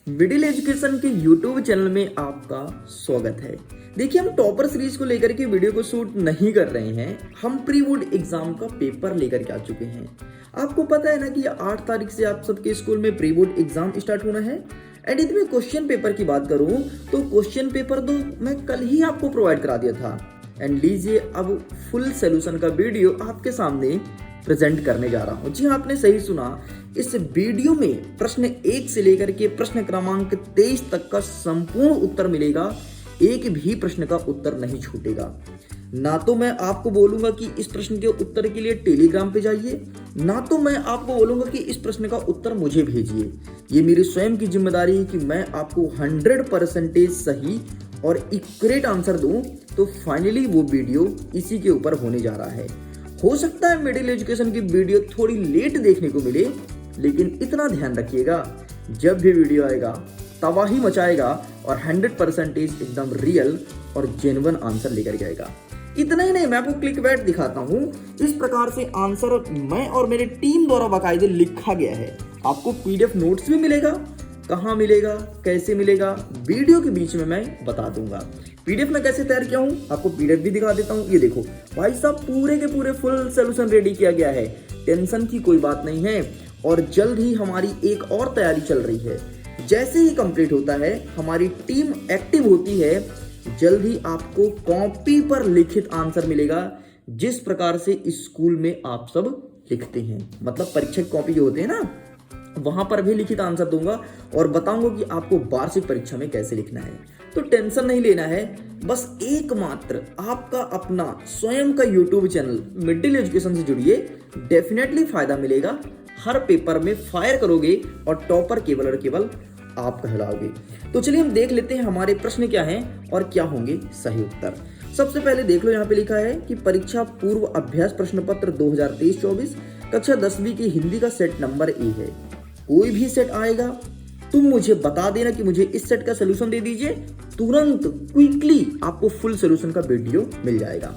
Middle education के YouTube channel में आपका स्वागत है। देखिए, हम टॉपर सीरीज को लेकर के वीडियो को शूट नहीं कर रहे हैं, हम प्री बोर्ड एग्जाम का पेपर लेकर के आ चुके हैं। आपको पता है ना कि 8 तारीख से आप सबके स्कूल में प्री बोर्ड एग्जाम स्टार्ट होना है। एंड यदि मैं क्वेश्चन पेपर की बात करूं तो क्वेश्चन पेपर तो मैं कल ही आपको प्रोवाइड करा दिया था। एंड लीजिए, अब फुल सोल्यूशन का वीडियो आपके सामने प्रेजेंट करने जा रहा हूं। जी हाँ, आपने सही सुना। इस वीडियो में प्रश्न 1 से लेकर के प्रश्न क्रमांक 23 तक का संपूर्ण उत्तर मिलेगा। एक भी प्रश्न का उत्तर नहीं छूटेगा। ना तो मैं आपको बोलूंगा कि इस प्रश्न के उत्तर के लिए टेलीग्राम पे जाइए, ना तो मैं आपको बोलूंगा कि इस प्रश्न का उत्तर मुझे भेजिए। ये मेरी स्वयं की जिम्मेदारी है कि मैं आपको 100% सही और एक्यूरेट आंसर दूं। तो फाइनली वो वीडियो इसी के ऊपर होने जा रहा है। हो सकता है मिडिल एजुकेशन की वीडियो थोड़ी लेट देखने को मिले, लेकिन इतना ध्यान रखिएगा, जब भी वीडियो आएगा तबाही मचाएगा और 100% एकदम रियल और जेन्युइन आंसर लेकर के आएगा। इतना ही नहीं, मैं आपको क्लिक बैट दिखाता हूं। इस प्रकार से आंसर मैं और मेरी टीम द्वारा बाकायदे लिखा गया है। आपको पीडीएफ नोट्स भी मिलेगा। कहाँ मिलेगा, कैसे मिलेगा, वीडियो के बीच में मैं बता दूंगा। पीडीएफ में कैसे तैयार किया हूँ आपको पीडीएफ भी दिखा देता हूँ। ये देखो भाई साहब, पूरे के पूरे फुल सोल्यूशन रेडी किया गया है। टेंशन की कोई बात नहीं है। और जल्द ही हमारी एक और तैयारी चल रही है। जैसे ही कंप्लीट होता है, हमारी टीम एक्टिव होती है, जल्द ही आपको कॉपी पर लिखित आंसर मिलेगा, जिस प्रकार से स्कूल में आप सब लिखते हैं। मतलब परीक्षा कॉपी जो होते हैं ना, वहां पर भी लिखित आंसर दूंगा और बताऊंगा कि आपको वार्षिक परीक्षा में कैसे लिखना है। तो टेंशन नहीं लेना है। बस एकमात्र आपका अपना स्वयं का यूट्यूब चैनल मिडिल एजुकेशन से जुड़िए, डेफिनेटली फायदा मिलेगा। हर पेपर में फायर करोगे और टॉपर केवल और केवल आप कहलाओगे। तो चलिए हम देख लेते हैं हमारे प्रश्न क्या हैं और क्या होंगे सही उत्तर। सबसे पहले देख लो, यहाँ पे लिखा है कि परीक्षा पूर्व अभ्यास प्रश्न पत्र 2023-24 कक्षा 10वीं की हिंदी का सेट नंबर ए है। कोई भी सेट आएगा, तुम मुझे बता देना कि मुझे इस सेट का सोल्यूशन दे दीजिए। तुरंत क्विकली आपको फुल सोल्यूशन का वीडियो मिल जाएगा।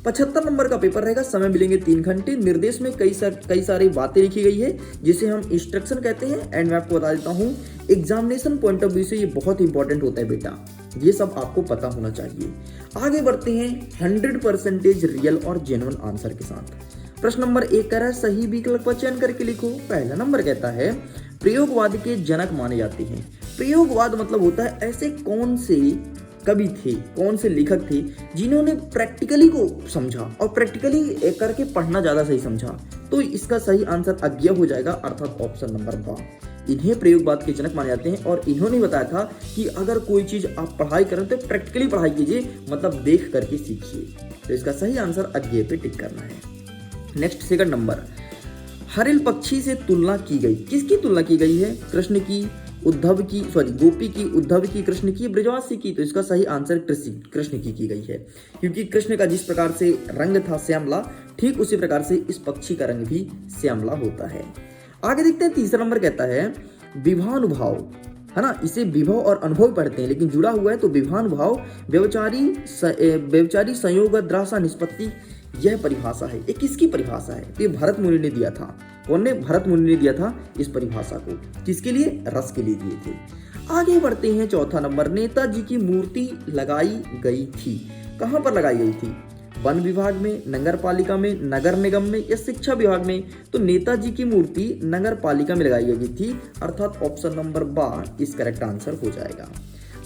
75 नंबर का पेपर रहेगा। समय मिलेंगे 3 घंटे। निर्देश में कई सारी बातें लिखी गई है, जिसे हम इंस्ट्रक्शन कहते हैं। एंड मैं आपको बता देता हूं, एग्जामिनेशन पॉइंट ऑफ व्यू से ये बहुत इंपॉर्टेंट होता है बेटा। ये सब आपको पता होना चाहिए। आगे बढ़ते हैं 100% रियल और जेन्युइन आंसर के साथ। प्रश्न नंबर 1 कह रहा है सही विकल्प का चयन करके लिखो। पहला नंबर कहता है प्रयोगवाद के जनक माने जाते हैं। प्रयोगवाद मतलब होता है ऐसे कौन से कवि थे, कौन से लेखक थे जिन्होंने प्रैक्टिकली को समझा और प्रैक्टिकली करके पढ़ना ज्यादा सही समझा। तो इसका सही आंसर अज्ञा हो जाएगा, अर्थात ऑप्शन नंबर ब। इन्हें प्रयोगवाद के जनक माने जाते हैं और इन्होंने बताया था कि अगर कोई चीज आप पढ़ाई करें तो प्रैक्टिकली पढ़ाई कीजिए, मतलब देख करके सीखिए। तो इसका सही आंसर अज्ञे पे टिक करना है। नेक्स्ट सेकंड नंबर, हरिल पक्षी से तुलना की गई। किसकी तुलना की गई है? कृष्ण की, गोपी की, उद्धव की, कृष्ण की, ब्रजवासी की। तो इसका सही आंसर कृष्ण की गई है, क्योंकि कृष्ण का जिस प्रकार से रंग था श्यामला, ठीक उसी प्रकार से इस पक्षी का रंग भी श्यामला होता है। आगे देखते हैं, तीसरा नंबर कहता है विभानुभाव, है ना। इसे विभव और अनुभव पढ़ते हैं, लेकिन जुड़ा हुआ है तो विभानुभाव व्यवचारी संयोग द्रासा निष्पत्ति, यह परिभाषा है। ये किसकी परिभाषा है? ये भरत मुनि ने दिया था। कौन ने? भरत मुनि ने दिया था इस परिभाषा को। किसके लिए? रस के लिए दिए थे। आगे बढ़ते हैं, चौथा नंबर, नेताजी की मूर्ति लगाई गई थी। कहां पर लगाई गई थी? वन विभाग में, नगर पालिका में, नगर निगम में या शिक्षा विभाग में? तो नेताजी की मूर्ति नगर पालिका में लगाई गई थी, अर्थात ऑप्शन नंबर ब इस करेक्ट आंसर हो जाएगा।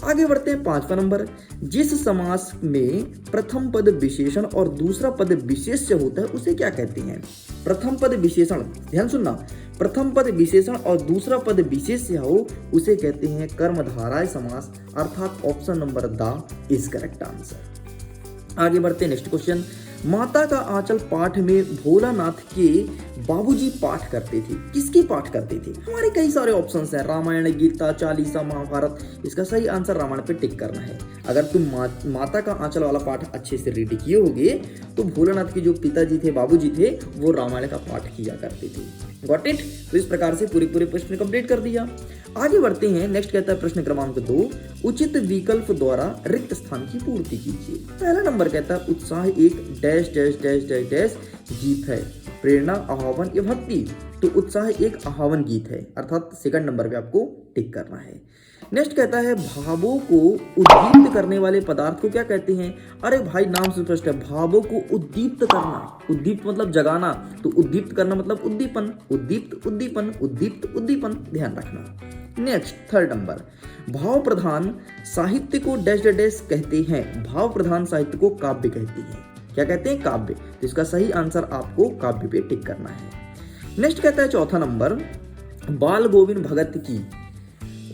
आगे बढ़ते हैं, 5वां नंबर, जिस समास में प्रथम पद विशेषण और दूसरा पद विशेष्य होता है उसे क्या कहते हैं? प्रथम पद विशेषण, ध्यान सुनना, प्रथम पद विशेषण और दूसरा पद विशेष्य हो उसे कहते हैं कर्मधारय समास, अर्थात option number the is correct answer. आगे बढ़ते हैं, नेक्स्ट क्वेश्चन, माता का आंचल पाठ में भोलानाथ के बाबूजी पाठ करते थे। किसकी पाठ करते थे? हमारे कई सारे ऑप्शंस हैं, रामायण, गीता, चालीसा, महाभारत। इसका सही आंसर रामायण पे टिक करना है। अगर तुम माता का आंचल वाला पाठ अच्छे से रेडी किए होगे तो भोलानाथ के जो पिताजी थे, बाबूजी थे, वो रामायण का पाठ किया करते थे। Got it? तो इस प्रकार से पूरे प्रश्न कंप्लीट कर दिया। आगे बढ़ते हैं, नेक्स्ट कहता है प्रश्न क्रमांक 2, उचित विकल्प द्वारा रिक्त स्थान की पूर्ति कीजिए। पहला नंबर कहता है उत्साह एक dash dash dash dash dash गीत है, प्रेरणा, आह्वान या भक्ति। तो उत्साह एक आह्वान गीत है, अर्थात सेकंड नंबर पे आपको टिक करना है। नेक्स्ट कहता है भावों को उद्दीप्त करने वाले पदार्थ को क्या कहते हैं? अरे भाई नाम से स्पष्ट है, भावों को उद्दीप्त करना, उद्दीप्त मतलब जगाना, तो उद्दीप्त करना मतलब उद्दीपन, उद्दीप्त उद्दीपन, उद्दीप्त उद्दीपन, ध्यान रखना। नेक्स्ट थर्ड नंबर, भाव प्रधान साहित्य को डैश डैश कहते हैं। भाव प्रधान साहित्य को काव्य कहते हैं। क्या कहते हैं? काव्य। तो इसका सही आंसर आपको काव्य पे टिक करना है। नेक्स्ट कहता है चौथा नंबर, बाल गोविंद भगत की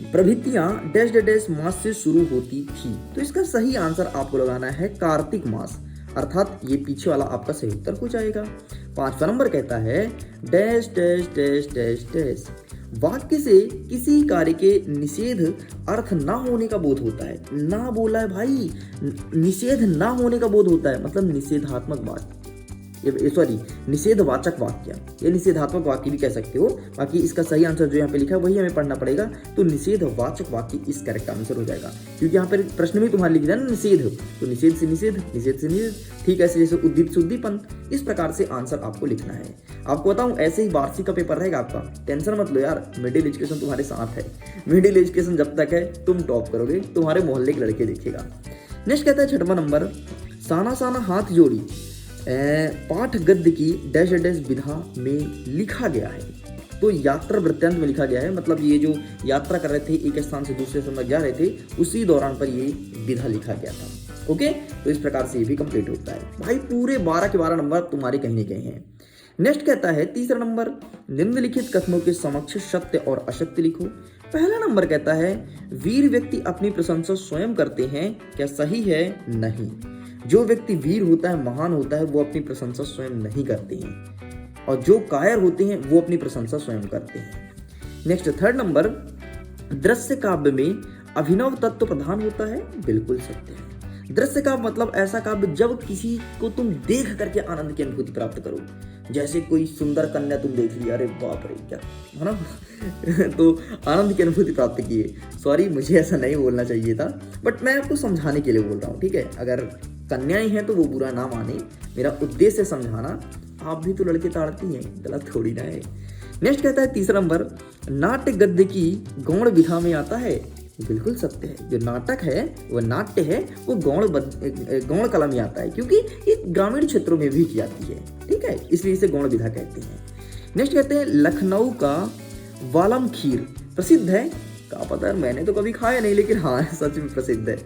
प्रभृतियां डैश डैश मास से शुरू होती थी। तो इसका सही आंसर आपको लगाना है कार्तिक मास, अर्थात ये पीछे वाला आपका सही उत्तर हो जाएगा। पांचवा नंबर कहता है dash dash dash dash dash वाक्य से किसी कार्य के निषेध अर्थ ना होने का बोध होता है। ना बोला है भाई, निषेध ना होने का बोध होता है, मतलब निषेधात्मक वाक्य, सॉरी निषेधवाचक वाक्य या निषेधात्मक वाक्य भी कह सकते हो। बाकी इसका सही आंसर जो यहाँ पे लिखा है वही हमें पढ़ना पड़ेगा। तो निषेधवाचक वाक्य इस करेक्ट आंसर हो जाएगा, क्योंकि यहाँ पर प्रश्न में तुम्हारे लिख दिया ना निषेध, तो निषेध से निषेध, निषेध से निषेध, ठीक ऐसे जैसे उद्दीप से उद्दीपन, इस प्रकार से आंसर आपको लिखना है। आपको बताऊं ऐसे ही वार्षिक का पेपर रहेगा आपका, टेंशन मत लो यार, मिडिल एजुकेशन तुम्हारे साथ है। मिडिल एजुकेशन जब तक है तुम टॉप करोगे, तुम्हारे मोहल्ले के लड़के देखेगा। नेक्स्ट कहता है छठवां नंबर, साना साना हाथ जोड़ी पाठ गद्य की डैश डैश विधा में लिखा गया है। तो यात्रा वृत्तांत में लिखा गया है, मतलब ये जो यात्रा कर रहे थे, एक स्थान से दूसरे स्थान तक जा रहे थे, उसी दौरान पर ये विधा लिखा गया था। ओके, तो इस प्रकार से ये भी कंप्लीट होता है। भाई पूरे 12 के 12 नंबर तुम्हारे कहीं न कहीं हैं। नेक्स्ट कहता है तीसरा नंबर, निम्नलिखित कथनों के समक्ष सत्य और असत्य लिखो। पहला नंबर कहता है वीर व्यक्ति अपनी प्रशंसा स्वयं करते हैं, क्या सही है? नहीं। जो व्यक्ति वीर होता है, महान होता है, वो अपनी प्रशंसा स्वयं नहीं करते हैं, और जो कायर होते हैं वो अपनी प्रशंसा स्वयं करते हैं। नेक्स्ट थर्ड नंबर, दृश्य काव्य में अभिनव तत्व प्रधान होता है, बिल्कुल सत्य है। दृश्य काव्य मतलब ऐसा काव्य जब किसी को तुम देख करके आनंद की अनुभूति प्राप्त करो, जैसे कोई सुंदर कन्या तुम देख लिया, अरे बाप रे क्या है ना तो आनंद की अनुभूति प्राप्त किए। सॉरी, मुझे ऐसा नहीं बोलना चाहिए था, बट मैं आपको समझाने के लिए बोल रहा हूँ, ठीक है। अगर कन्याएं हैं तो वो बुरा ना माने, मेरा उद्देश्य समझाना। आप भी तो लड़के ताड़ती हैं, गलत थोड़ी ना है। नेक्स्ट कहता है तीसरा नंबर, नाट्य गद्य की गौण विधा में आता है, बिल्कुल सत्य है। जो नाटक है वो नाट्य है, वो गौण कला में आता है, क्योंकि ये ग्रामीण क्षेत्रों में भी की जाती है, ठीक है, इसलिए इसे गौण विधा कहते हैं। नेक्स्ट कहते हैं लखनऊ का वालम खीर प्रसिद्ध है, क्या पता है, मैंने तो कभी खाया नहीं, लेकिन हाँ सच में प्रसिद्ध है।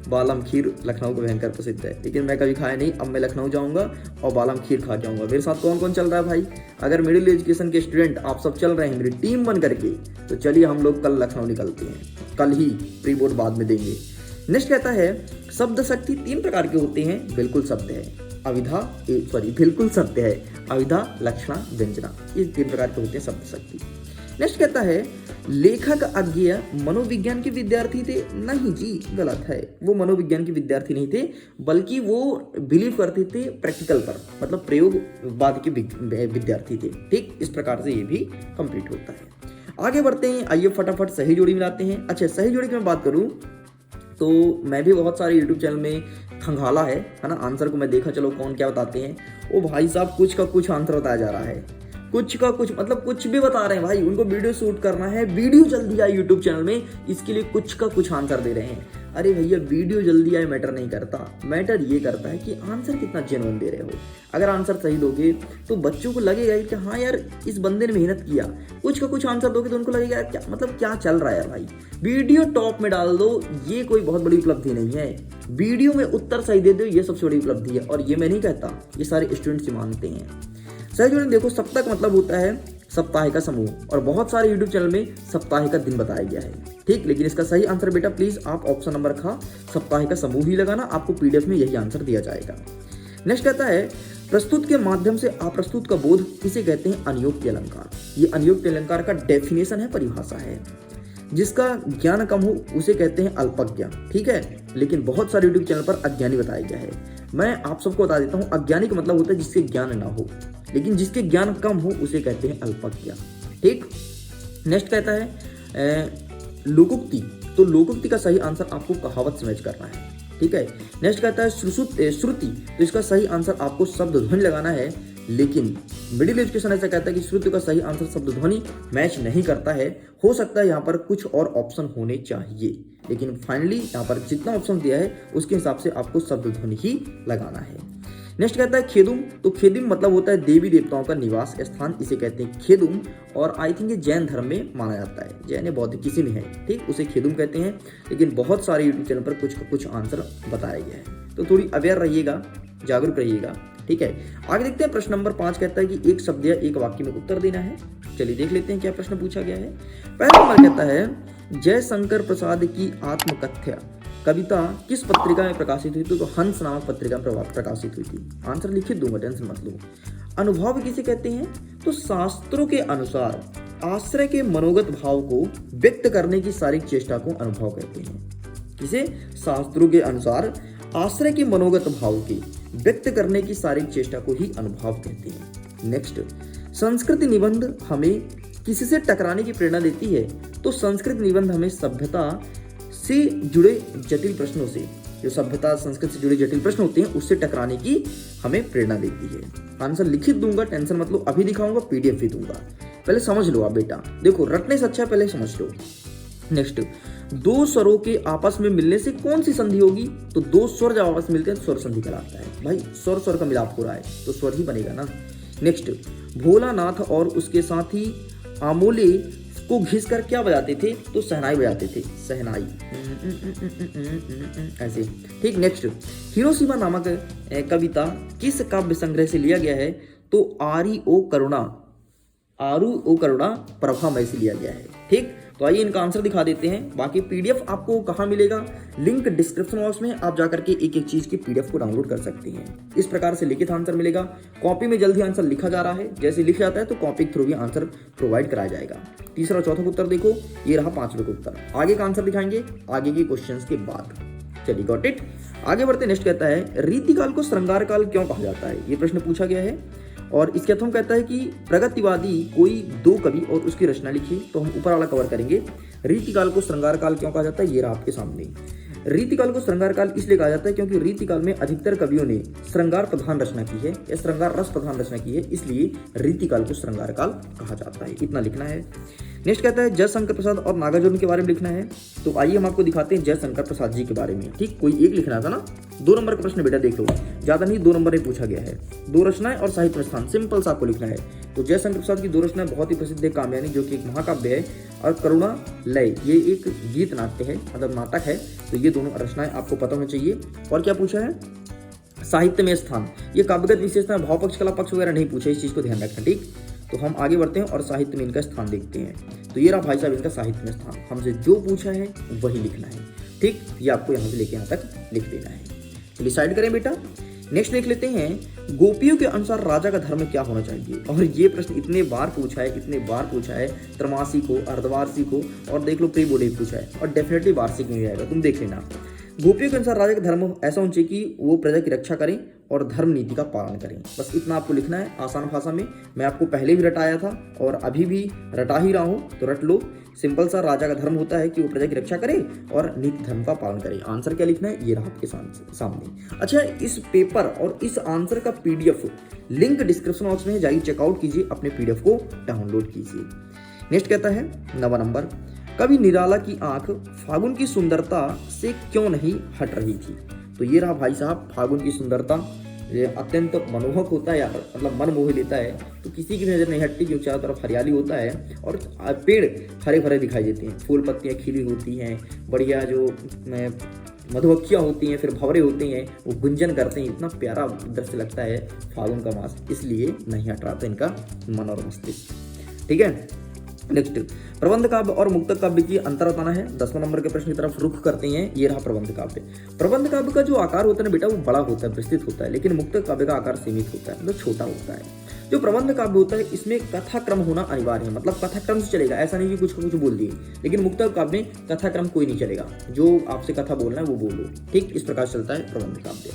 बालम खीर लखनऊ का भयंकर प्रसिद्ध है, लेकिन मैं कभी खाया नहीं। अब मैं लखनऊ जाऊंगा और बालम खीर खा के आऊंगा। मेरे साथ कौन कौन चल रहा है भाई? अगर मिडिल एजुकेशन के स्टूडेंट आप सब चल रहे हैं मेरी टीम बन करके, तो चलिए हम लोग कल लखनऊ निकलते हैं, कल ही, प्री बोर्ड बाद में देंगे। नेक्स्ट कहता है शब्द शक्ति 3 प्रकार के होते हैं, बिल्कुल सत्य है। बिल्कुल सत्य है। अविधा, लक्षणा, व्यंजना, ये 3 प्रकार के होते हैं शब्द शक्ति। नेक्स्ट कहता है लेखक अज्ञेय मनोविज्ञान के विद्यार्थी थे, नहीं जी, गलत है। वो मनोविज्ञान के विद्यार्थी नहीं थे, बल्कि वो बिलीव करते थे प्रैक्टिकल पर, मतलब प्रयोगवाद के विद्यार्थी थे, ठीक। इस प्रकार से ये भी कंप्लीट होता है। आगे बढ़ते हैं, आइए फटाफट सही जोड़ी मिलाते हैं। अच्छा, सही जोड़ी की मैं बात करूं तो मैं भी बहुत सारे यूट्यूब चैनल में खंगाला है ना, आंसर को मैं देखा, चलो कौन क्या बताते हैं। ओ भाई साहब, कुछ का कुछ आंसर बताया जा रहा है, कुछ का कुछ, मतलब कुछ भी बता रहे हैं भाई। उनको वीडियो शूट करना है, वीडियो जल्दी आए यूट्यूब चैनल में, इसके लिए कुछ का कुछ आंसर दे रहे हैं। अरे भैया, वीडियो जल्दी आए मैटर नहीं करता, मैटर ये करता है कि आंसर कितना जेन्युइन दे रहे हो। अगर आंसर सही दोगे तो बच्चों को लगेगा कि हाँ यार इस बंदे ने मेहनत किया। कुछ का कुछ आंसर दोगे तो उनको लगेगा क्या, मतलब क्या चल रहा है भाई। वीडियो टॉप में डाल दो, ये कोई बहुत बड़ी उपलब्धि नहीं है। वीडियो में उत्तर सही दे दो, ये सबसे बड़ी उपलब्धि है, और ये मैं नहीं कहता, ये सारे स्टूडेंट्स मानते हैं। सही जोड़ी देखो, सप्ताह का मतलब होता है सप्ताह का समूह, और बहुत सारे यूट्यूब चैनल में सप्ताह का दिन बताया गया है, ठीक। लेकिन इसका सही आंसर बेटा प्लीज आप ऑप्शन नंबर खा सप्ताह का समूह ही लगाना, आपको पीडीएफ में यही आंसर दिया जाएगा। नेक्स्ट कहता है प्रस्तुत के माध्यम से अप्रस्तुत का बोध, इसे कहते हैं अनियोक्ति अलंकार। ये अनियोक्ति अलंकार का डेफिनेशन है, परिभाषा है। जिसका ज्ञान कम हो उसे कहते हैं अल्पज्ञ, ठीक है। लेकिन बहुत सारे यूट्यूब चैनल पर अज्ञानी बताया गया है। मैं आप सबको बता देता हूँ, अज्ञानी का मतलब होता है जिसके ज्ञान ना हो, लेकिन जिसके ज्ञान कम हो उसे कहते हैं अल्पज्ञ, ठीक। नेक्स्ट कहता है लोकोक्ति, तो लोकोक्ति का सही आंसर आपको कहावत से मैच करना है, ठीक है। नेक्स्ट कहता है श्रुति, तो इसका सही आंसर आपको शब्द ध्वनि लगाना है। लेकिन मिडिल एजुकेशन ऐसा कहता है कि श्रुति का सही आंसर शब्द ध्वनि मैच नहीं करता है। हो सकता है यहाँ पर कुछ और ऑप्शन होने चाहिए, लेकिन फाइनली यहाँ पर जितना ऑप्शन दिया है उसके हिसाब से आपको शब्द ध्वनि ही लगाना है। नेक्स्ट कहता है खेदुम, तो खेदुम मतलब होता है देवी देवताओं का निवास स्थान, इसे कहते हैं खेदुम। और आई थिंक ये जैन धर्म में माना जाता है, जैन या बौद्ध किसी में है, ठीक, उसे खेदुम कहते हैं। लेकिन बहुत सारे यूट्यूब चैनल पर कुछ आंसर बताया गया है, तो थोड़ी अवेयर रहिएगा, जागरूक रहिएगा, ठीक है। आगे देखते हैं प्रश्न नंबर 5 कहता है कि एक शब्द या एक वाक्य में उत्तर देना है। चलिए देख लेते हैं क्या प्रश्न पूछा गया है। पहला नंबर कहता है जयशंकर प्रसाद की आत्मकथ्य कविता किस पत्रिका में प्रकाशित हुई थी? तो हंस नामक पत्रिका में प्रकाशित हुई थी। आंसर लिखित दूंगा, टेंशन मत लो। अनुभव किसे कहते हैं? तो शास्त्रों के अनुसार आश्रय के मनोगत भाव को व्यक्त करने की सारी चेष्टा को अनुभव कहते हैं। किसे? शास्त्रों के अनुसार आश्रय के मनोगत भाव की व्यक्त करने की सारी चेष्टा को ही अनुभव कहते हैं। नेक्स्ट, संस्कृत निबंध हमें किससे टकराने की प्रेरणा देती है? तो संस्कृत निबंध हमें सभ्यता से जुड़े जटिल प्रश्नों से, जो सभ्यता संस्कृत से जुड़े जटिल प्रश्न होते हैं उससे टकराने की हमें प्रेरणा देती है। आंसर लिखित दूंगा, टेंशन मत लो, अभी दिखाऊंगा, पीडीएफ भी दूंगा, पहले समझ लो आप बेटा, देखो रटने से अच्छा पहले समझ लो। नेक्स्ट, दो स्वरों के आपस में मिलने से कौन सी संधि होगी? तो दो स्वर जब आपस में मिलते हैं स्वर संधि कहलाता है। भाई स्वर का मिलाप हो रहा है तो स्वर ही बनेगा ना। नेक्स्ट, भोलानाथ और उसके साथी आमोले को घिस कर क्या बजाते थे? तो सहनाई बजाते थे, सहनाई ऐसे, ठीक। नेक्स्ट, हिरोशिमा नामक कविता किस काव्य संग्रह से लिया गया है? तो आरू ओ करुणा प्रभामय से लिया गया है, ठीक। तो आइए इनका आंसर दिखा देते हैं। बाकी पीडीएफ आपको कहाँ मिलेगा? लिंक डिस्क्रिप्शन बॉक्स में, आप जाकर के एक एक चीज की पीडीएफ को डाउनलोड कर सकते हैं। इस प्रकार से लिखित आंसर मिलेगा। कॉपी में जल्दी आंसर लिखा जा रहा है, जैसे लिख जाता है तो कॉपी के थ्रू भी आंसर प्रोवाइड कराया जाएगा। तीसरा और चौथा का उत्तर देखो, ये रहा पांचवें का उत्तर। आगे का आंसर दिखाएंगे आगे के क्वेश्चन के बाद। चलिए गॉट इट, आगे बढ़ते। नेक्स्ट कहता है रीतिकाल को श्रृंगार काल क्यों कहा जाता है? ये प्रश्न पूछा गया है। और इसके अर्थों कहता है कि प्रगतिवादी कोई दो कवि और उसकी रचना लिखी, तो हम ऊपर वाला कवर करेंगे। रीतिकाल को श्रृंगार काल क्यों कहा जाता है? ये रहा आपके सामने। रीतिकाल को श्रृंगार काल इसलिए कहा जाता है क्योंकि रीतिकाल में अधिकतर कवियों ने श्रृंगार प्रधान रचना की है या श्रृंगार रस प्रधान रचना की है, इसलिए रीतिकाल को श्रृंगार काल कहा जाता है। इतना लिखना है। नेक्स्ट कहता है जयशंकर प्रसाद और नागार्जुन के बारे में लिखना है। तो आइए हम आपको दिखाते हैं जयशंकर प्रसाद जी के बारे में, ठीक। कोई एक लिखना था ना, 2 नंबर का प्रश्न बेटा देख लो, ज्यादा नहीं, 2 नंबर में पूछा गया है। 2 रचनाएं और साहित्य में स्थान, सिंपल सा आपको लिखना है। तो जयशंकर प्रसाद की 2 रचनाएं बहुत ही प्रसिद्ध है, कामयानी जो कि एक महाकाव्य है, और करुणा लय ये एक गीत नाट्य है, मतलब नाटक है। तो ये दोनों रचनाएं आपको पता होनी चाहिए। और क्या पूछा है? साहित्य में स्थान, ये काव्यगत विशेषता, भाव पक्ष कला पक्ष वगैरह नहीं पूछा, इस चीज को ध्यान रखना, ठीक। तो हम आगे बढ़ते हैं और साहित्य में इनका स्थान देखते हैं। तो ये रहा भाई साहब इनका साहित्य में स्थान, हमसे जो पूछा है वही लिखना है, ठीक। ये आपको यहाँ से लेके यहाँ तक लिख देना है। तो डिसाइड करें बेटा। नेक्स्ट देख लेते हैं गोपियों के अनुसार राजा का धर्म क्या होना चाहिए? और ये प्रश्न इतने बार पूछा है, त्रैमासिक हो, अर्धवार्षिक हो, और देख लो प्री बोर्ड भी पूछा है, और डेफिनेटली वार्षिक में आएगा, तुम देख लेना। गोपियों के अनुसार राजा का धर्म ऐसा होना चाहिए कि वो प्रजा की रक्षा करें और धर्म नीति का पालन करें। बस इतना आपको लिखना है आसान भाषा में। मैं आपको पहले भी रटाया था और अभी भी रटा ही रहा हूँ, तो रट लो। सिंपल सा, राजा का धर्म होता है कि वो प्रजा की रक्षा करे और नीति धर्म का पालन करे। आंसर क्या लिखना है? ये रहा आपके सामने। अच्छा, इस पेपर और इस आंसर का पीडीएफ लिंक डिस्क्रिप्शन बॉक्स में, जाइए चेकआउट कीजिए, अपने पीडीएफ को डाउनलोड कीजिए। नेक्स्ट कहता है 9वां नंबर, कवि निराला की आंख फागुन की सुंदरता से क्यों नहीं हट रही थी? तो ये रहा भाई साहब फागुन की सुंदरता, ये अत्यंत मनोहक होता है यार, मतलब मन मोह लेता है। तो किसी की भी नजर नहीं हटती क्योंकि चारों तरफ हरियाली होता है और पेड़ हरे भरे दिखाई देते हैं, फूल पत्तियां खिली होती हैं, बढ़िया जो मधुमक्खियां होती हैं, फिर भंवरे होते हैं, वो गुंजन करते हैं। इतना प्यारा दृश्य लगता है फागुन का मास, इसलिए नहीं हट रहा था इनका मन और मस्तिष्क, ठीक है। नेक्स्ट, प्रबंध काव्य और मुक्तक काव्य की अंतर बताना है। 10वां नंबर के प्रश्न की तरफ रुख करते हैं। ये रहा प्रबंध काव्य। प्रबंध काव्य का जो आकार होता है ना बेटा, वो बड़ा होता है, विस्तृत होता है, लेकिन मुक्तक काव्य का आकार सीमित होता है, मतलब छोटा होता है। जो प्रबंध काव्य होता है इसमें कथाक्रम होना अनिवार्य है, मतलब कथाक्रम से चलेगा, ऐसा नहीं कि कुछ बोल दिए। लेकिन मुक्तक काव्य में कथाक्रम कोई नहीं चलेगा, जो आपसे कथा बोलना है वो बोलो, ठीक। इस प्रकार चलता है प्रबंध काव्य।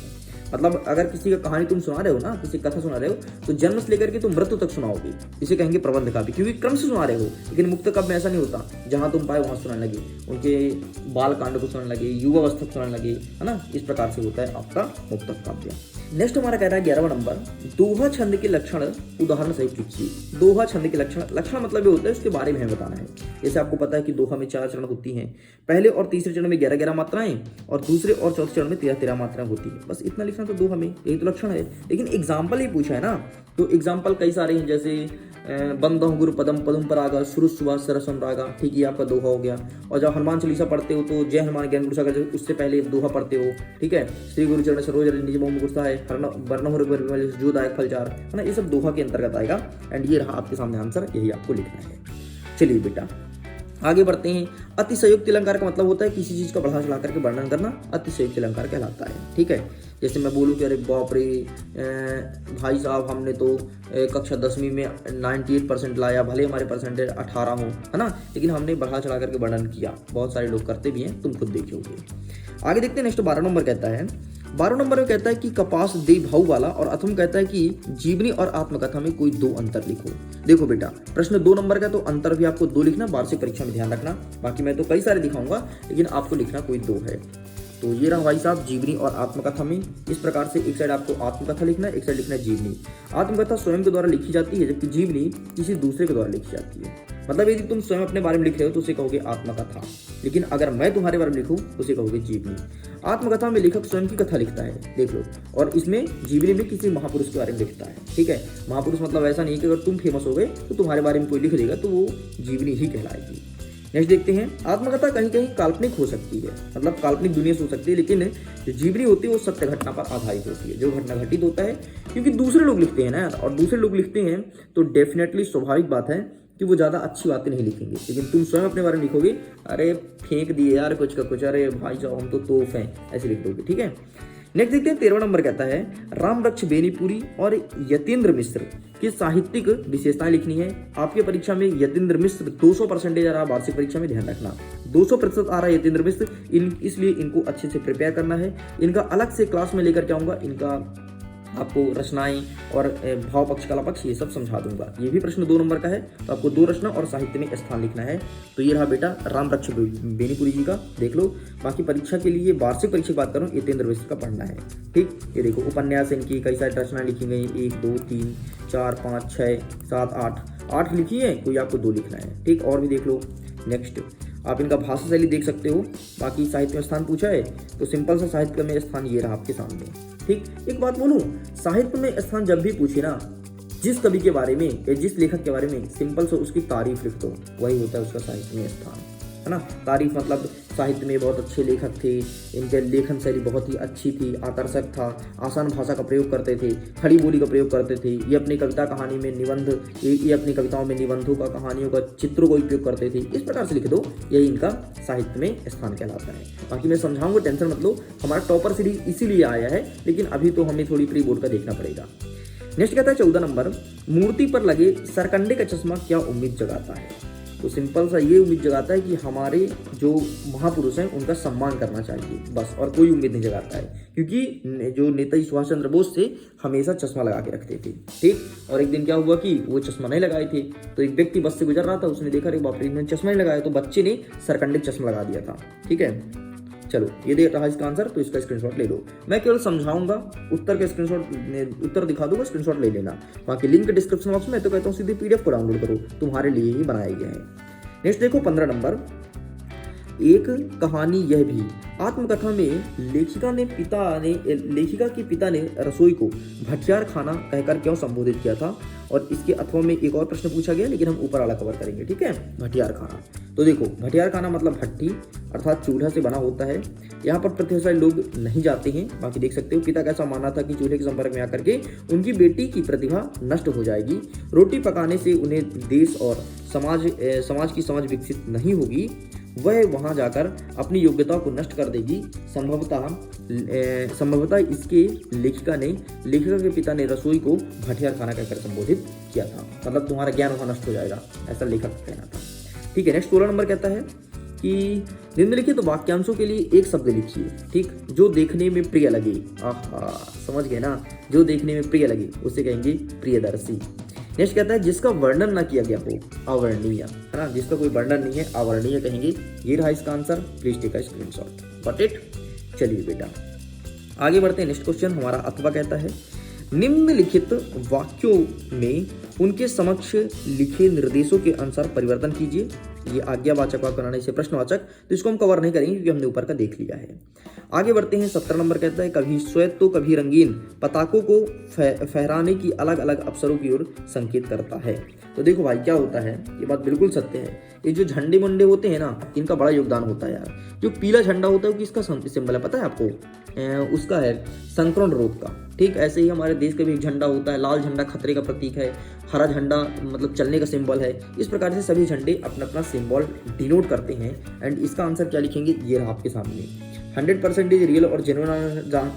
मतलब अगर किसी का कहानी तुम सुना रहे हो ना, किसी कथा सुना रहे हो, तो जन्म से लेकर के तुम मृत्यु तक सुनाओगे, इसे कहेंगे प्रबंध काव्य, क्योंकि क्रम से सुना रहे हो। लेकिन मुक्त काव्य में ऐसा नहीं होता, जहां तुम पाए वहां सुनाने लगे, उनके बाल कांड को सुनाने लगे, युवावस्था को सुनाने लगे, है ना। इस प्रकार से होता है आपका मुक्त काव्य। नेक्स्ट हमारा कह रहा है 11वां नंबर, दोहा छंद के लक्षण उदाहरण सहित लिखिए। दोहा छंद के लक्षण, लक्षण मतलब ये होता है उसके बारे में हमें बताना है। जैसे आपको पता है कि दोहा में 4 चरण होती हैं, पहले और तीसरे चरण में 11-11 मात्राएं और दूसरे और चौथे चरण में 13-13 मात्राएं होती है। बस इतना लिखना तो दोहा में, यही तो लक्षण है। लेकिन एग्जाम्पल ही पूछा है ना, तो एग्जाम्पल कई सारे हैं, जैसे बंदह गुरु पदम पदम परागा सुरुज सुबह सरसम रागा, ठीक है, आपका दोहा हो गया। और जब हनुमान चालीसा पढ़ते हो तो जय हनुमान ज्ञान गुरु सागर, उससे पहले दोहा पढ़ते हो, ठीक है। श्री गुरु चरण सरोज निज मोह मुकुरता है, वर्ण जो दायक फलचार, है ना, ये सब दोहा के अंतर्गत आएगा। एंड ये रहा आपके सामने आंसर, यही आपको लिखना है। चलिए बेटा आगे बढ़ते हैं। अतिशयोक्ति अलंकार का मतलब होता है किसी चीज का बढ़ा चढ़ा करके वर्णन करना, अतिशयोक्ति अलंकार कहलाता है, ठीक है। जैसे मैं बोलूँ कि अरे बाप रे भाई साहब, हमने तो कक्षा 10वीं में 98% लाया, भले हमारे परसेंटेज 18 हो, है ना, लेकिन हमने बढ़ा चढ़ा करके वर्णन किया। बहुत सारे लोग करते भी हैं, तुम खुद देखोगे। आगे देखते हैं। नेक्स्ट 12 नंबर कहता है, 12 नंबर में कहता है कि कपास दे भाव वाला, और अथम कहता है कि जीवनी और आत्मकथा में कोई 2 अंतर लिखो। देखो बेटा, प्रश्न 2 नंबर का तो अंतर भी आपको 2 लिखना, वार्षिक परीक्षा में ध्यान रखना। बाकी मैं तो कई सारे दिखाऊंगा, लेकिन आपको लिखना कोई 2 है। तो ये रहा भाई साहब जीवनी और आत्मकथा में। इस प्रकार से एक साइड आपको आत्मकथा लिखना है, एक साइड लिखना है जीवनी। आत्मकथा स्वयं के द्वारा लिखी जाती है, जबकि जीवनी किसी दूसरे के द्वारा लिखी जाती है। मतलब यदि तुम स्वयं अपने बारे में लिख रहे हो तो उसे कहोगे आत्मकथा, लेकिन अगर मैं तुम्हारे बारे में लिखूं उसे कहोगे जीवनी। आत्मकथा में लेखक स्वयं की कथा लिखता है, देख लो, और इसमें जीवनी में किसी महापुरुष के बारे में लिखता है, ठीक है। महापुरुष मतलब ऐसा नहीं कि अगर तुम फेमस हो गए तो तुम्हारे बारे में कोई लिख देगा तो वो जीवनी ही कहलाएगी। नेक्स्ट देखते हैं। आत्मकथा कहीं कहीं काल्पनिक हो सकती है, मतलब काल्पनिक दुनिया से हो सकती है, लेकिन जो जीवनी होती है वो सत्य घटना पर आधारित होती है। जो घटना घटित होता है, क्योंकि दूसरे लोग लिखते हैं ना, और दूसरे लोग लिखते हैं तो डेफिनेटली स्वाभाविक बात है कि वो ज़्यादा अच्छी बातें नहीं लिखेंगे। लेकिन तुम स्वयं अपने बारे में लिखोगे, अरे फेंक दिए यार कुछ का कुछ, अरे भाई साहब हम तो तोफ हैं, ऐसे लिख दोगे, ठीक है। नेक्स्ट देखते हैं। 13वां नंबर कहता है राम रक्ष बेनीपुरी और यतीन्द्र मिश्र की साहित्यिक विशेषताएं लिखनी है। आपके परीक्षा में यतीन्द्र मिश्र 200% आ रहा, वार्षिक परीक्षा में ध्यान रखना 200% आ रहा है यतीन्द्र मिश्र, इसलिए इनको अच्छे से प्रिपेयर करना है। इनका अलग से क्लास में लेकर के आऊंगा, इनका आपको रचनाएं और भाव पक्ष कला पक्ष ये सब समझा दूंगा। ये भी प्रश्न 2 नंबर का है, तो आपको 2 रचना और साहित्य में स्थान लिखना है। तो ये रहा बेटा राम रक्ष बेनीपुरी जी का, देख लो। बाकी परीक्षा के लिए वार्षिक परीक्षा की बात करूँ, यतीन्द्र मिश्र का पढ़ना है, ठीक। ये देखो उपन्यास इनकी कई सारी रचनाएं लिखी गई, 1 2 3 4 5 6 7 8 लिखी है, कोई आपको 2 लिखना है, ठीक। और भी देख लो। नेक्स्ट आप इनका भाषा शैली देख सकते हो। बाकी साहित्य में स्थान पूछा है तो सिंपल सा साहित्य में स्थान ये रहा आपके सामने, ठीक। एक बात बोलूं, साहित्य में स्थान जब भी पूछे ना, जिस कवि के बारे में या जिस लेखक के बारे में सिंपल से उसकी तारीफ लिख दो, वही होता है उसका साहित्य में स्थान, है ना। तारीफ मतलब साहित्य में बहुत अच्छे लेखक थे, इनके लेखन शैली बहुत ही अच्छी थी, आकर्षक था, आसान भाषा का प्रयोग करते थे, खड़ी बोली का प्रयोग करते थे। ये अपनी कविता कहानी में निबंध, ये अपनी कविताओं में निबंधों का, कहानियों का, चित्रों का उपयोग करते थे। इस प्रकार से लिख दो, यही इनका साहित्य में स्थान कहलाता है। बाकी मैं समझाऊंगा, टेंशन मत लो। हमारा टॉपर सीरीज इसीलिए आया है, लेकिन अभी तो हमें थोड़ी प्री बोर्ड का देखना पड़ेगा। नेक्स्ट कहता है 14 नंबर, मूर्ति पर लगे सरकंडे का चश्मा क्या उम्मीद जगाता है। तो सिंपल सा ये उम्मीद जगाता है कि हमारे जो महापुरुष हैं उनका सम्मान करना चाहिए, बस, और कोई उम्मीद नहीं जगाता है। क्योंकि जो नेताजी सुभाष चंद्र बोस थे हमेशा चश्मा लगा के रखते थे, ठीक। और एक दिन क्या हुआ कि वो चश्मा नहीं लगाए थे, तो एक व्यक्ति बस से गुजर रहा था, उसने देखा अरे बाप रे इन्होंने चश्मा नहीं लगाया, तो बच्चे ने सरकंडे चश्मा लगा दिया था, ठीक है। चलो ये दे रहा इसका आंसर, तो इसका स्क्रीनशॉट ले लो। मैं केवल समझाऊंगा, उत्तर का स्क्रीनशॉट, उत्तर दिखा दूंगा, स्क्रीनशॉट ले लेना। बाकी लिंक डिस्क्रिप्शन बॉक्स में, तो कहता हूँ सीधे PDF को डाउनलोड करो, तुम्हारे लिए ही बनाए गए हैं। नेक्स्ट देखो 15 नंबर, एक कहानी यह भी। आत्मकथा में लेखिका के पिता ने रसोई को भटियार खाना कहकर क्यों संबोधित किया था, और इसके अथवा में एक और प्रश्न पूछा गया, लेकिन हम ऊपर वाला कवर करेंगे, ठीक है। भटियार खाना, तो देखो भटियार खाना मतलब भट्टी अर्थात चूल्हा से बना होता है। यहाँ पर प्रतिभाशाली लोग नहीं जाते हैं। बाकी देख सकते हो पिता का ऐसा मानना था कि चूल्हे के संपर्क में आकर के उनकी बेटी की प्रतिभा नष्ट हो जाएगी, रोटी पकाने से उन्हें देश और समाज की समझ विकसित नहीं होगी, वह वहां जाकर अपनी योग्यताओं को नष्ट कर देगी। संभवतः इसके लेखिका के पिता ने रसोई को भटियार खाना कहकर संबोधित किया था, मतलब तुम्हारा ज्ञान वहां नष्ट हो जाएगा, ऐसा लेखक का कहना था, ठीक है। नेक्स्ट 16 नंबर कहता है कि निम्नलिखित वाक्यांशों के लिए एक शब्द लिखिए, ठीक, जो देखने में प्रिय लगे। समझ गए ना, जो देखने में प्रिय लगे उसे कहेंगे प्रियदर्शी। नेक्स्ट कहता है जिसका वर्णन ना किया गया हो, अवर्णनीय, है ना, जिसका कोई वर्णन नहीं है अवर्णनीय कहेंगे। ये रहा इसका answer, please take a screenshot, got it. चलिए बेटा आगे बढ़ते हैं, नेक्स्ट क्वेश्चन हमारा अथवा कहता है निम्नलिखित वाक्यों में उनके समक्ष लिखे निर्देशों के अनुसार परिवर्तन कीजिए। ये आज्ञावाचक वाक्य बनाने से प्रश्नवाचक, तो इसको हम कवर नहीं करेंगे क्योंकि हमने ऊपर का देख लिया है। आगे बढ़ते हैं, 17 नंबर कहता है कभी श्वेत तो कभी रंगीन पताकों को फहराने की अलग अलग अवसरों की ओर संकेत करता है। तो देखो भाई क्या होता है, ये बात बिल्कुल सत्य है। ये जो झंडे वंडे होते हैं ना, इनका बड़ा योगदान होता है यार। जो पीला झंडा होता है वो किसका सिंबल है पता है आपको? उसका है संक्रमण रोग का। ठीक ऐसे ही हमारे देश का भी एक झंडा होता है, लाल झंडा खतरे का प्रतीक है, हरा झंडा मतलब चलने का सिंबल है। इस प्रकार से सभी झंडे अपना अपना सिंबल डिनोट करते हैं। एंड इसका आंसर क्या लिखेंगे, ये रहा आपके सामने। 100% रियल और जेन्युइन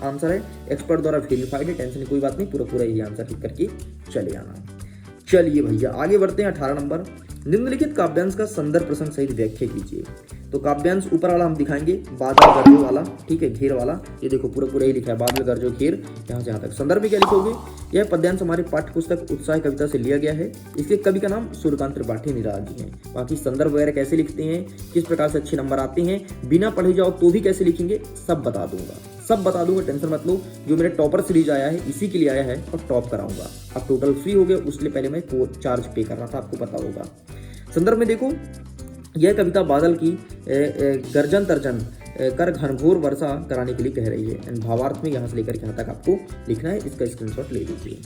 आंसर है, एक्सपर्ट द्वारा वेरीफाइड है, टेंशन की कोई बात नहीं, पूरा पूरा ये आंसर लिख करके चले आना। चलिए भैया आगे बढ़ते हैं, 18 नंबर निम्नलिखित काव्यांश का संदर्भ प्रसंग सहित व्याख्या कीजिए। तो काव्यांश ऊपर वाला हम दिखाएंगे, बादल गरजो वाला, ठीक है, घेर वाला। ये देखो पूरा पूरा ही लिखा है, बादल गरजो घेर, यहाँ से यहाँ तक। संदर्भ में क्या लिखोगे, यह पद्यांश हमारे पाठ्य पुस्तक उत्साह कविता से लिया गया है। इसके कवि का नाम सूर्यकांत त्रिपाठी निराजी है। बाकी संदर्भ वगैरह कैसे लिखते हैं, किस प्रकार से अच्छे नंबर आते हैं, बिना पढ़े जाओ तो भी कैसे लिखेंगे, सब बता दूंगा, सब बता दूंगा, टेंशन मत लो। जो मेरे टॉपर सीरीज आया है इसी के लिए आया है और टॉप कराऊंगा। अब टोटल फ्री हो गया, उसके पहले मैं चार्ज पे करना था, आपको पता होगा। संदर्भ में देखो, यह कविता बादल की गर्जन तर्जन कर घनघोर वर्षा कराने के लिए कह रही है। एंड भावार्थ में यहाँ से लेकर यहाँ तक आपको लिखना है, इसका स्क्रीनशॉट ले लीजिए।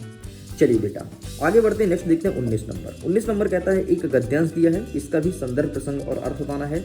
चलिए बेटा आगे बढ़ते हैं, नेक्स्ट देखते हैं 19 नंबर। 19 नंबर कहता है एक गद्यांश दिया है, इसका भी संदर्भ प्रसंग और अर्थ बताना है।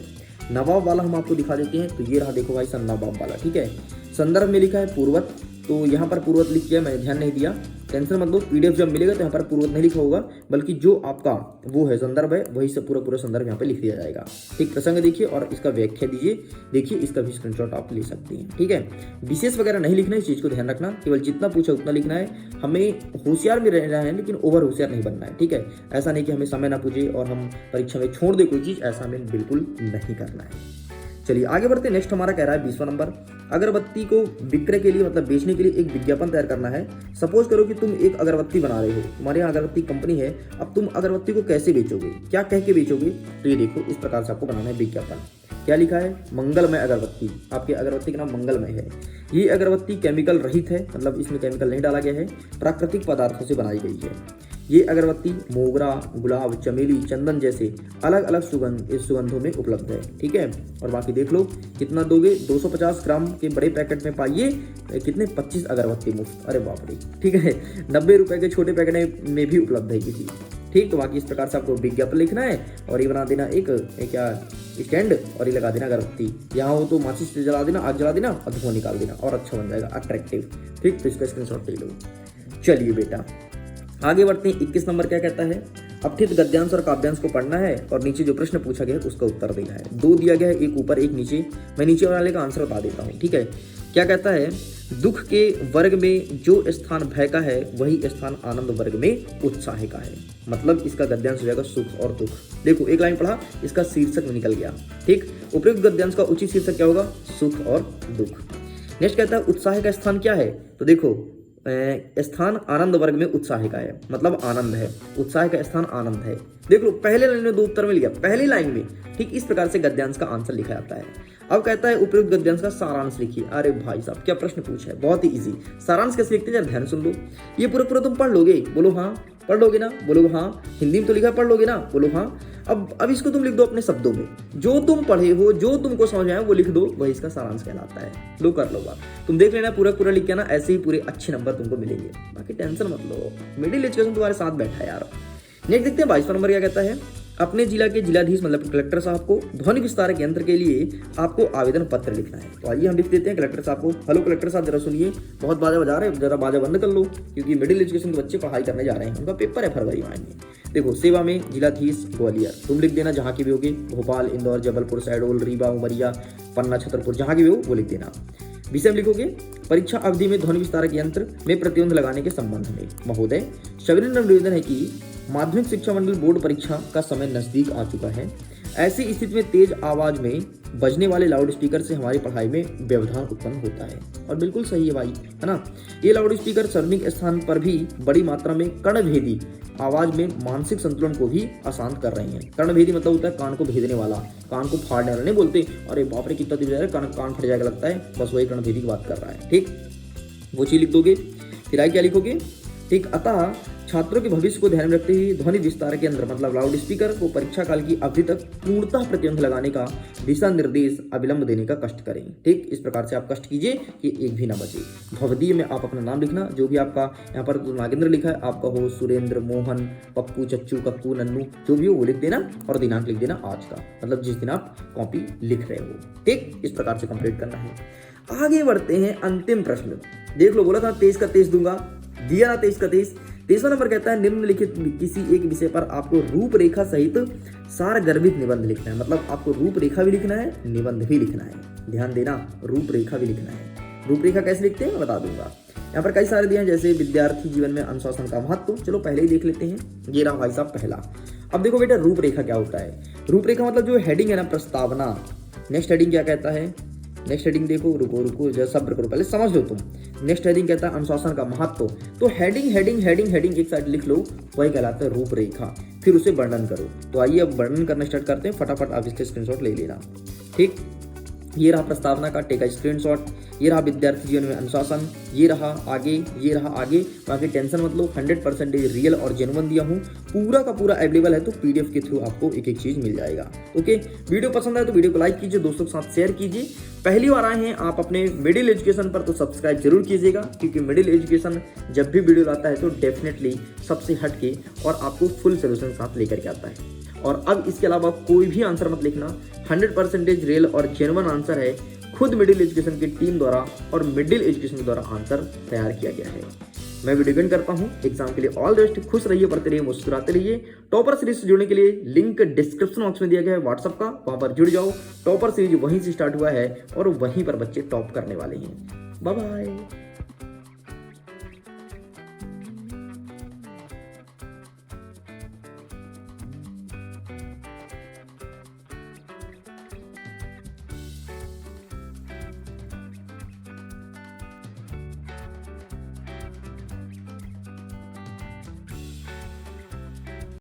नवाब वाला हम आपको दिखा देते हैं, तो ये रहा देखो भाई सन नवाब वाला, ठीक है। संदर्भ में लिखा है पूर्वत, तो यहाँ पर पूर्वत लिख किया, मैंने ध्यान नहीं दिया, टेंशन मत लो। पीडीएफ जब मिलेगा तो यहाँ पर पूर्वत नहीं लिखा होगा, बल्कि जो आपका वो है संदर्भ है वही से पूरा पूरा संदर्भ यहाँ पे लिख दिया जाएगा। ठीक, प्रसंग देखिए और इसका व्याख्या दीजिए, देखिए इसका भी स्क्रीनशॉट आप ले सकते हैं, ठीक है। विशेष वगैरह नहीं लिखना है, इस चीज को ध्यान रखना, केवल जितना पूछा उतना लिखना है। हमें होशियार भी रहना है लेकिन ओवर होशियार नहीं बनना है, ठीक है। ऐसा नहीं कि हमें समय ना पूछे और हम परीक्षा में छोड़ दे कोई चीज, ऐसा हमें बिल्कुल नहीं करना है। चलिए आगे बढ़ते हैं, नेक्स्ट हमारा कह रहा है 20वां नंबर। अगरबत्ती को विक्रय के लिए मतलब बेचने के लिए एक विज्ञापन तैयार करना है। सपोज करो कि तुम एक अगरबत्ती बना रहे हो, तुम्हारे यहाँ अगरबत्ती कंपनी है। अब तुम अगरबत्ती को कैसे बेचोगे, क्या कह के बेचोगे, तो ये देखो इस प्रकार से आपको बनाना है विज्ञापन। क्या लिखा है, मंगलमय अगरबत्ती, आपके अगरबत्ती का नाम मंगलमय है। ये अगरबत्ती केमिकल रहित है, मतलब इसमें केमिकल नहीं डाला गया है, प्राकृतिक पदार्थों से बनाई गई है। ये अगरबत्ती मोगरा, गुलाब, चमेली, चंदन जैसे अलग अलग सुगंधों में उपलब्ध है, ठीक है। और बाकी देख लो कितना दोगे, 250 ग्राम के बड़े पैकेट में पाइए कितने, 25 अगरबत्ती मुफ्त, अरे बाप रे, ठीक है। 90 रुपए के छोटे पैकेट में भी उपलब्ध है किसी, ठीक। तो बाकी इस प्रकार से आपको विज्ञापन लिखना है और ये बना देना एक क्या स्टैंड, और ये लगा देना अगरबत्ती, यहाँ हो तो माचिस से जला देना, आग जला देना और धुआं निकाल देना और अच्छा बन जाएगा, अट्रैक्टिव, ठीक। तो इसका स्क्रीनशॉट ले लो। चलिए बेटा आगे बढ़ते हैं, 21 नंबर क्या कहता है, अपठित गद्यांश और काव्यांश को पढ़ना है और नीचे जो प्रश्न पूछा गया है उसका उत्तर देना है। 2 दिया गया है, एक ऊपर एक नीचे। मैं नीचे वाले का आंसर बता देता हूँ, ठीक है। क्या कहता है, दुख के वर्ग में जो स्थान भय का है वही स्थान आनंद वर्ग में उत्साह का है। मतलब इसका गद्यांश हो जाएगा सुख और दुख। देखो एक लाइन पढ़ा, इसका शीर्षक निकल गया, ठीक। उपयुक्त गद्यांश का उचित शीर्षक क्या होगा, सुख और दुख। नेक्स्ट कहता है उत्साह का स्थान क्या है, तो देखो स्थान आनंद वर्ग में उत्साह का है, मतलब आनंद है, उत्साह का स्थान आनंद है। देख लो पहले लाइन में 2 उत्तर मिल गया, पहली लाइन में, ठीक। इस प्रकार से गद्यांश का आंसर लिखा जाता है। अब कहता है उपयुक्त गद्यांश का सारांश लिखिए। अरे भाई साहब क्या प्रश्न पूछा है, बहुत ही इजी। सारांश कैसे लिखते हैं, ध्यान सुन लो। ये पूरा पूरा तुम पढ़ लोगे, बोलो हाँ, पढ़ लोगे ना, बोलो हाँ। हिंदी में तो लिखा पढ़ लोगे ना, बोलो हाँ। अब इसको तुम लिख दो अपने शब्दों में, जो तुम पढ़े हो, जो तुमको समझ आया वो लिख दो, वही इसका सारांश कहलाता है। लो कर लो बात, तुम देख लेना पूरा पूरा लिख के ना, ऐसे ही पूरे अच्छे नंबर तुमको मिलेंगे। बाकी टेंशन मत लो, मिडिल एजुकेशन तुम्हारे साथ बैठा है यार। नेक्स्ट देखते हैं 22वां नंबर क्या कहता है, अपने जिला के जिलाधीश मतलब कलेक्टर साहब को ध्वनि विस्तारक यंत्र के लिए आपको आवेदन पत्र लिखना है। तो आइए हम लिख देते हैं कलेक्टर साहब को। हेलो कलेक्टर साहब जरा सुनिए, बहुत बाजा बजा रहे हैं, जरा बाजा बंद कर लो, क्योंकि मिडिल एजुकेशन के बच्चे पढ़ाई करने जा रहे हैं, उनका पेपर है फरवरी में। देखो सेवा में जिलाधीश ग्वालियर, तुम लिख देना जहाँ की भी होगी, भोपाल, इंदौर, जबलपुर, शहडोल, रीवा, उमरिया, पन्ना, छतरपुर, जहाँ की भी हो वो लिख देना। विषय में लिखोगे परीक्षा अवधि में ध्वनि विस्तारक यंत्र में प्रतिबंध लगाने के संबंध में। महोदय सविनम्र निवेदन है कि माध्यमिक शिक्षा मंडल बोर्ड परीक्षा का समय नजदीक आ चुका है। ऐसी स्थिति में तेज आवाज में बजने वाले लाउड स्पीकर से हमारी पढ़ाई में व्यवधान उत्पन्न होता है। और बिल्कुल सही है भाई, है ना। ये लाउड स्पीकर सार्वजनिक स्थान पर भी बड़ी मात्रा में कर्णभेदी आवाज में मानसिक संतुलन को भी अशांत कर रहे हैं। कर्णभेदी मतलब होता है कान को भेदने वाला, कान को फाड़ने वाला। नहीं बोलते अरे बाप रे कितना तेज कान फट जाएगा लगता है, बस वही कर्णभेदी की बात कर रहा है, ठीक। वो चीज लिख दोगे। फिर आगे क्या लिखोगे, ठीक। अतः छात्रों के भविष्य को ध्यान में रखते हुए ध्वनि विस्तार के अंदर मतलब लाउड स्पीकर को परीक्षा काल की अवधि तक पूर्णतः प्रतिबंध लगाने का दिशा निर्देश अविलंब देने का कष्ट करें। ठीक, इस प्रकार से आप कष्ट कीजिए कि एक भी ना बचे। भवदीय में आप अपना नाम लिखना, जो भी आपका यहाँ पर नागेंद्र लिखा है आपका हो सुरेंद्र, मोहन, पप्पू, चच्चू, कक्कू, नन्नू, जो भी हो वो लिख देना और दिनांक लिख देना आज का, मतलब जिस दिन आप कॉपी लिख रहे हो। ठीक, इस प्रकार से कंप्लीट करना है। आगे बढ़ते हैं, अंतिम प्रश्न देख लो। बोला था 23 का 23 दूंगा, दिया था 23 का 23। 23वां नंबर कहता है निम्नलिखित किसी एक विषय पर आपको रूपरेखा सहित सारगर्भित निबंध लिखना है। मतलब आपको रूपरेखा भी लिखना है, निबंध भी लिखना है। ध्यान देना, रूपरेखा भी लिखना है। रूपरेखा कैसे लिखते हैं मैं बता दूंगा। यहाँ पर कई सारे दिए हैं, जैसे विद्यार्थी जीवन में अनुशासन का महत्व। चलो पहले ही देख लेते हैं। ये रहा भाई साहब पहला। अब देखो बेटा, रूपरेखा क्या होता है। रूपरेखा मतलब जो हेडिंग है ना, प्रस्तावना। नेक्स्ट हेडिंग क्या कहता है, नेक्स्ट हेडिंग देखो, रुको जरा सब्र करो, पहले समझ लो तुम। नेक्स्ट हेडिंग कहता है अनुशासन का महत्व। तो हेडिंग एक साइड लिख लो, वही कहलाता है रूपरेखा। फिर उसे वर्णन करो। तो आइए अब वर्णन करना स्टार्ट करते हैं। फटाफट आप इसके स्क्रीनशॉट ले लेना। ठीक, ये रहा प्रस्तावना का, टेक स्क्रीनशॉट। ये रहा विद्यार्थी जीवन में अनुशासन। ये रहा आगे, ये रहा आगे। बाकी टेंशन मत लो, 100% रियल और जेन्युइन दिया हूँ। पूरा का पूरा अवेलेबल है, तो पीडीएफ के थ्रू आपको एक एक चीज मिल जाएगा। ओके, वीडियो पसंद आए तो वीडियो को लाइक कीजिए, दोस्तों के साथ शेयर कीजिए। पहली बार आए हैं आप अपने मिडिल एजुकेशन पर तो सब्सक्राइब जरूर कीजिएगा, क्योंकि मिडिल एजुकेशन जब भी वीडियो आता है तो डेफिनेटली सबसे हटके और आपको फुल सोल्यूशन साथ लेकर के आता है। और अब इसके अलावा कोई भी आंसर मत लिखना, 100% रियल और जेन्युइन आंसर है, खुद मिडिल एजुकेशन की टीम द्वारा और मिडिल एजुकेशन के द्वारा आंसर तैयार किया गया है। मैं वीडियो गेन करता हूं एग्जाम के लिए। ऑल द बेस्ट, खुश रहिए, पढ़ते रहिए, मुस्कुराते रहिए। टॉपर सीरीज से जुड़ने के लिए लिंक डिस्क्रिप्शन बॉक्स में दिया गया है व्हाट्सएप का, वहां पर जुड़ जाओ। टॉपर सीरीज वहीं से स्टार्ट हुआ है और वहीं पर बच्चे टॉप करने वाले हैं। Bye bye.